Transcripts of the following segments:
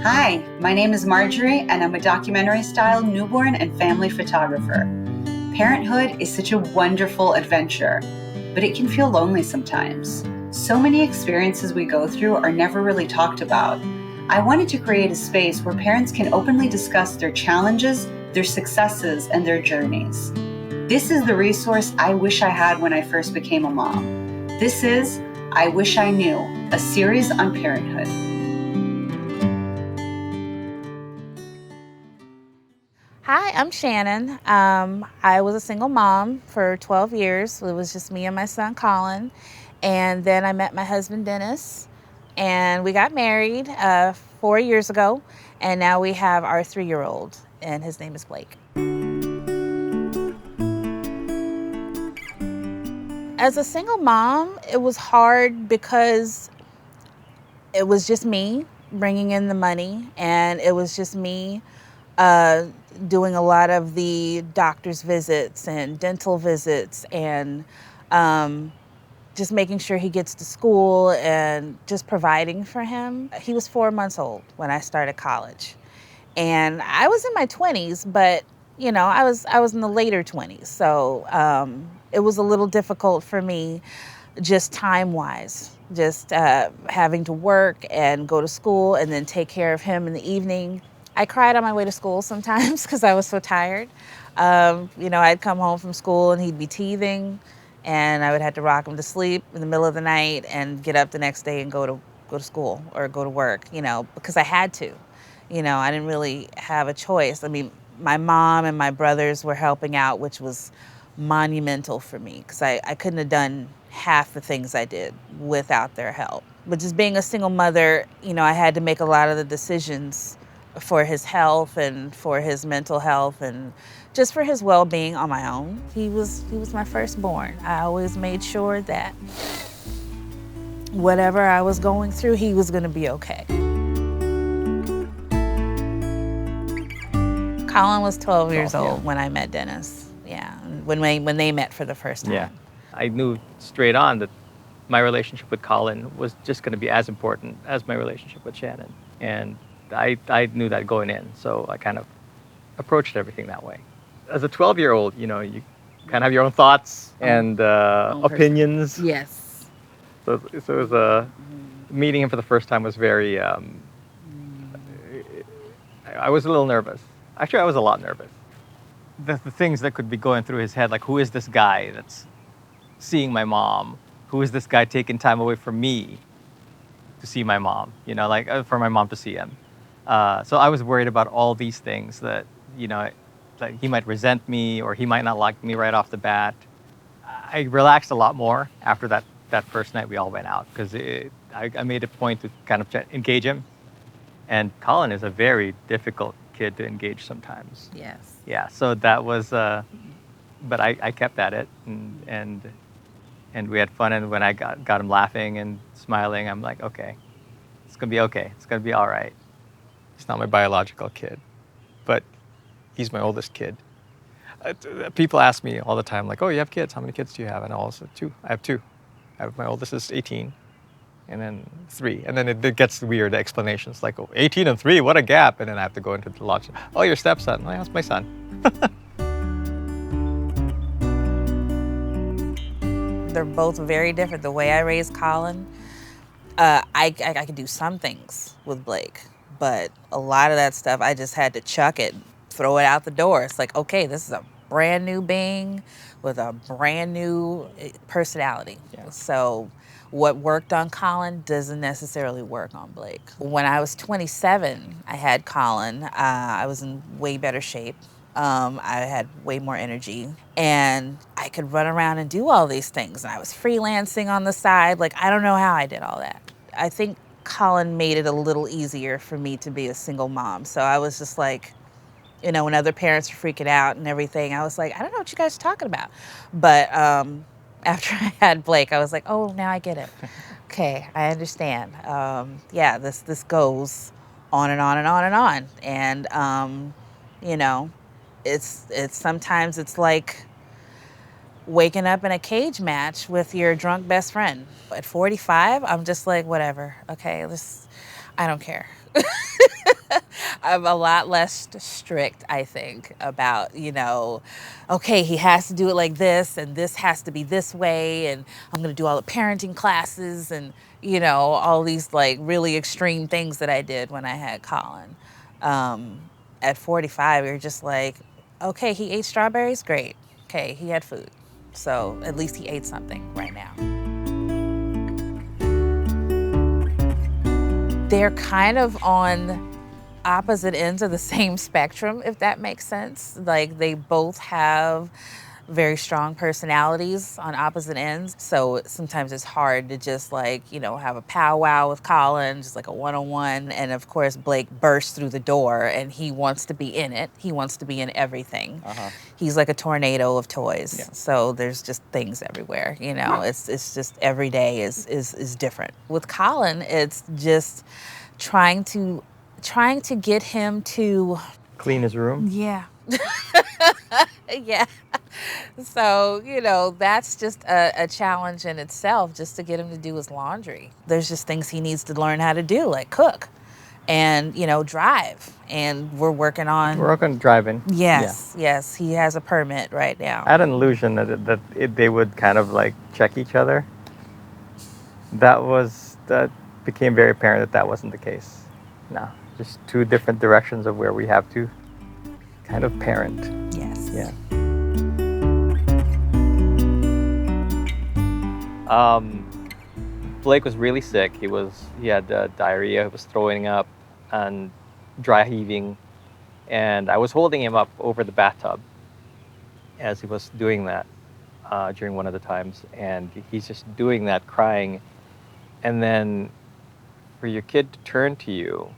Hi, my name is Marjorie, and I'm a documentary-style newborn and family photographer. Parenthood is such a wonderful adventure, but it can feel lonely sometimes. So many experiences we go through are never really talked about. I wanted to create a space where parents can openly discuss their challenges, their successes, and their journeys. This is the resource I wish I had when I first became a mom. This is I Wish I Knew, a series on parenthood. Hi, I'm Shannon. I was a single mom for 12 years. It was just me and my son, Colin. And then I met my husband, Dennis, and we got married 4 years ago. And now we have our 3-year-old, and his name is Blake. As a single mom, it was hard because it was just me bringing in the money, and it was just me uh, doing a lot of the doctor's visits and dental visits and just making sure he gets to school and just providing for him. He was 4 months old when I started college, and I was in my 20s, but I was in the later 20s, so it was a little difficult for me just time-wise, just having to work and go to school and then take care of him in the evening. I cried on my way to school sometimes because I was so tired. I'd come home from school and he'd be teething, and I would have to rock him to sleep in the middle of the night and get up the next day and go to school or go to work, because I had to. I didn't really have a choice. I mean, my mom and my brothers were helping out, which was monumental for me because I couldn't have done half the things I did without their help. But just being a single mother, I had to make a lot of the decisions for his health and for his mental health and just for his well-being on my own. He was my firstborn. I always made sure that whatever I was going through, he was going to be okay. Colin was 12 years old when I met Dennis. Yeah, when they met for the first time. Yeah. I knew straight on that my relationship with Colin was just going to be as important as my relationship with Shannon. And I knew that going in, so I kind of approached everything that way. As a 12-year-old, you kind of have your own thoughts and opinions. Yes. So it was meeting him for the first time was very, I was a little nervous. Actually, I was a lot nervous. The things that could be going through his head, like, who is this guy that's seeing my mom? Who is this guy taking time away from me to see my mom? For my mom to see him. So I was worried about all these things that, like he might resent me or he might not like me right off the bat. I relaxed a lot more after that first night we all went out because I made a point to kind of engage him. And Colin is a very difficult kid to engage sometimes. Yes. Yeah, so that was, but I kept at it, and we had fun. And when I got him laughing and smiling, I'm like, okay, it's gonna be okay. It's gonna be all right. He's not my biological kid, but he's my oldest kid. People ask me all the time, like, oh, you have kids? How many kids do you have? And I also two. I have two. My oldest is 18. And then 3. And then it gets weird explanations like, oh, 18 and 3, what a gap. And then I have to go into the logic. Oh, your stepson. Well, that's my son. They're both very different. The way I raised Colin, I could do some things with Blake, but a lot of that stuff, I just had to chuck it, throw it out the door. It's like, okay, this is a brand new being with a brand new personality. Yeah. So what worked on Colin doesn't necessarily work on Blake. When I was 27, I had Colin. I was in way better shape. I had way more energy, and I could run around and do all these things. And I was freelancing on the side. Like, I don't know how I did all that. I think Colin made it a little easier for me to be a single mom. So I was just like, when other parents were freaking out and everything, I was like, I don't know what you guys are talking about. But after I had Blake, I was like, oh, now I get it. Okay, I understand. This goes on and on and on and on. And, it's sometimes it's like waking up in a cage match with your drunk best friend. At 45, I'm just like, whatever. Okay, I don't care. I'm a lot less strict, I think, about, okay, he has to do it like this, and this has to be this way, and I'm going to do all the parenting classes, and, all these like really extreme things that I did when I had Colin. At 45, you're just like, okay, he ate strawberries, great. Okay, he had food. So at least he ate something right now. They're kind of on opposite ends of the same spectrum, if that makes sense. Like, they both have very strong personalities on opposite ends. So sometimes it's hard to just have a powwow with Colin, just like a one-on-one. And of course, Blake bursts through the door and he wants to be in it. He wants to be in everything. Uh-huh. He's like a tornado of toys. Yeah. So there's just things everywhere. It's just every day is different. With Colin, it's just trying to get him to clean his room. Yeah. Yeah. So, that's just a challenge in itself, just to get him to do his laundry. There's just things he needs to learn how to do, like cook and, drive. And we're working on driving. Yes, yeah. Yes. He has a permit right now. I had an illusion that they would kind of like check each other. That became very apparent that wasn't the case. No, just two different directions of where we have to kind of parent. Yes. Yeah. Blake was really sick. He had diarrhea. He was throwing up and dry heaving, and I was holding him up over the bathtub as he was doing that during one of the times, and he's just doing that, crying, and then for your kid to turn to you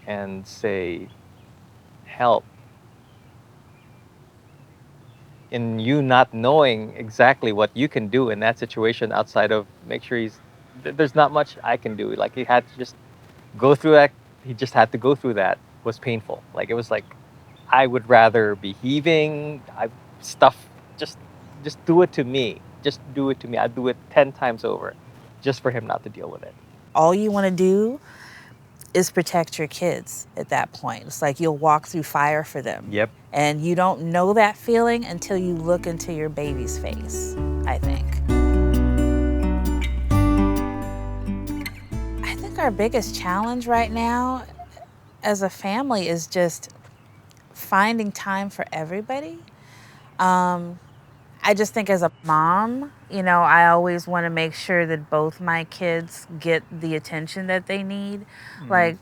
and say, "Help," in you not knowing exactly what you can do in that situation outside of make sure there's not much I can do. Like, he had to just go through that. He just had to go through that. Was painful. Like, it was like, I would rather be heaving, just do it to me. Just do it to me. I'd do it 10 times over just for him not to deal with it. All you want to do is protect your kids at that point. It's like you'll walk through fire for them. Yep. And you don't know that feeling until you look into your baby's face, I think. I think our biggest challenge right now as a family is just finding time for everybody. I just think as a mom, I always want to make sure that both my kids get the attention that they need. Mm-hmm. Like,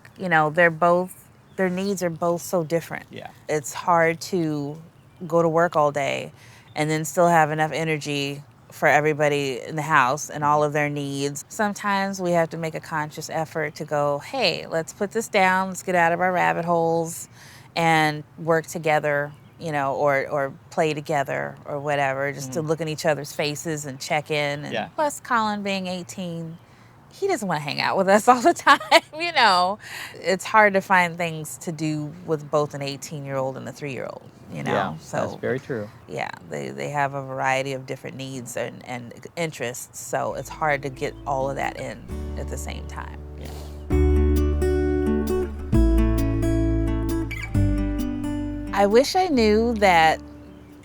their needs are both so different. Yeah. It's hard to go to work all day and then still have enough energy for everybody in the house and all of their needs. Sometimes we have to make a conscious effort to go, hey, let's put this down, let's get out of our rabbit holes and work together, or play together or whatever, just to look in each other's faces and check in. And yeah. Plus, Colin being 18, he doesn't want to hang out with us all the time, It's hard to find things to do with both an 18-year-old and a 3-year-old, Yeah, so that's very true. Yeah, they have a variety of different needs and interests, so it's hard to get all of that in at the same time. Yeah. I wish I knew that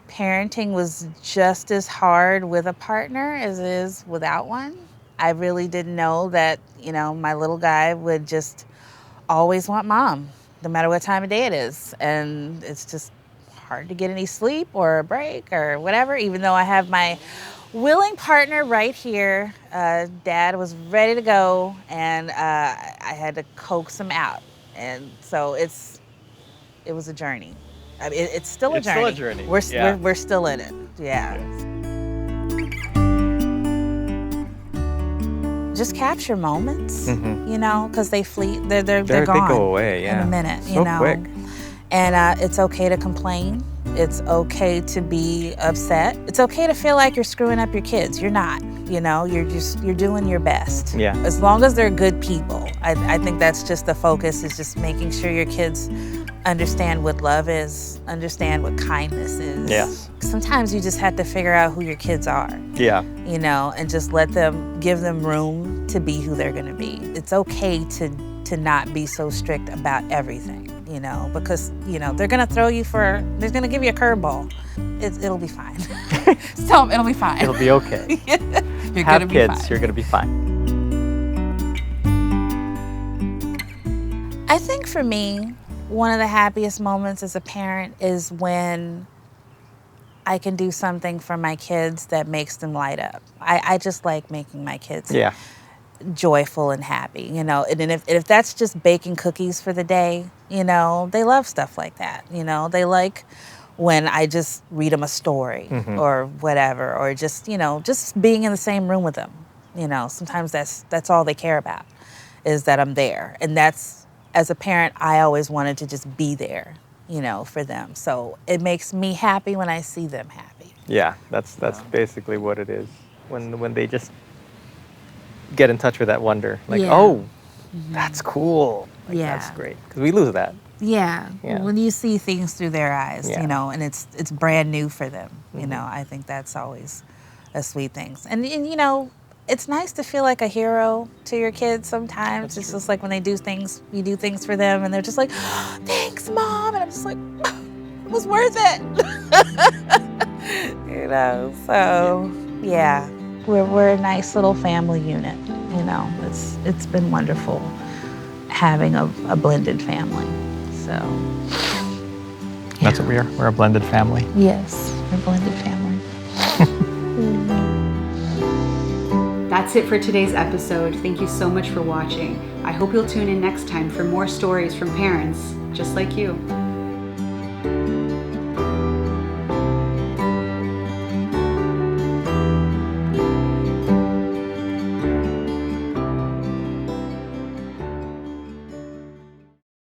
parenting was just as hard with a partner as it is without one. I really didn't know that, my little guy would just always want mom, no matter what time of day it is. And it's just hard to get any sleep or a break or whatever, even though I have my willing partner right here. Dad was ready to go, and I had to coax him out. And so it was a journey. I mean, it's still a journey. It's still a journey. We're still in it. Yeah. Just capture moments, because they flee. They're gone. They go away, in a minute, so quick. And it's okay to complain. It's okay to be upset. It's okay to feel like you're screwing up your kids. You're not. You're doing your best. Yeah. As long as they're good people. I think that's just the focus, is just making sure your kids understand what love is, understand what kindness is. Yes. Sometimes you just have to figure out who your kids are. Yeah. And just give them room to be who they're going to be. It's okay to to not be so strict about everything, because, they're going to they're going to give you a curveball. It'll be fine. So it'll be fine. It'll be okay. You're Have going to be kids, fine. you're going to be fine. I think for me, one of the happiest moments as a parent is when I can do something for my kids that makes them light up. I just like making my kids Yeah. joyful and happy, and if that's just baking cookies for the day, they love stuff like that. They like when I just read them a story or whatever, or just being in the same room with them. Sometimes that's all they care about, is that I'm there. And that's, as a parent, I always wanted to just be there, for them. So it makes me happy when I see them happy. Yeah, that's basically what it is. When they just get in touch with that wonder, like, Yeah. oh, that's cool. Like, Yeah. that's great. Because we lose that. Yeah. Yeah. When you see things through their eyes, Yeah. and it's brand new for them, I think that's always a sweet thing. And it's nice to feel like a hero to your kids sometimes. It's just like when they do things, you do things for them, and they're just like, oh, thanks, Mom. And I'm just like, it was worth it. So yeah, we're a nice little family unit. It's been wonderful having a blended family. So That's what we are. We're a blended family. yes, we're a blended family. That's it for today's episode. Thank you so much for watching. I hope you'll tune in next time for more stories from parents just like you.